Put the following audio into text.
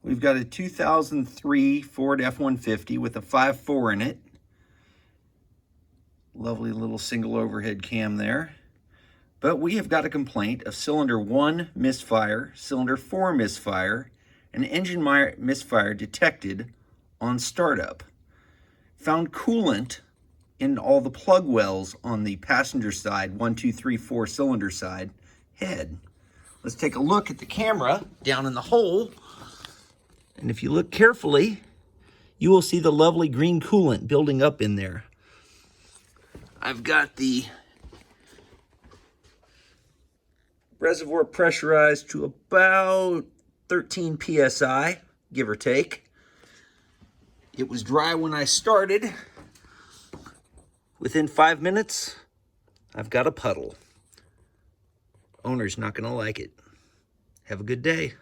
We've got a 2003 Ford F-150 with a 5.4 in it. Lovely little single overhead cam there. But we have got a complaint of cylinder 1 misfire, cylinder 4 misfire, and engine misfire detected on startup. Found coolant in all the plug wells on the passenger side, 1, 2, 3, 4 cylinder side head. Let's take a look at the camera down in the hole. And if you look carefully, you will see the lovely green coolant building up in there. I've got the reservoir pressurized to about 13 psi, give or take. It was dry when I started. Within 5 minutes, I've got a puddle. Owner's not gonna like it. Have a good day.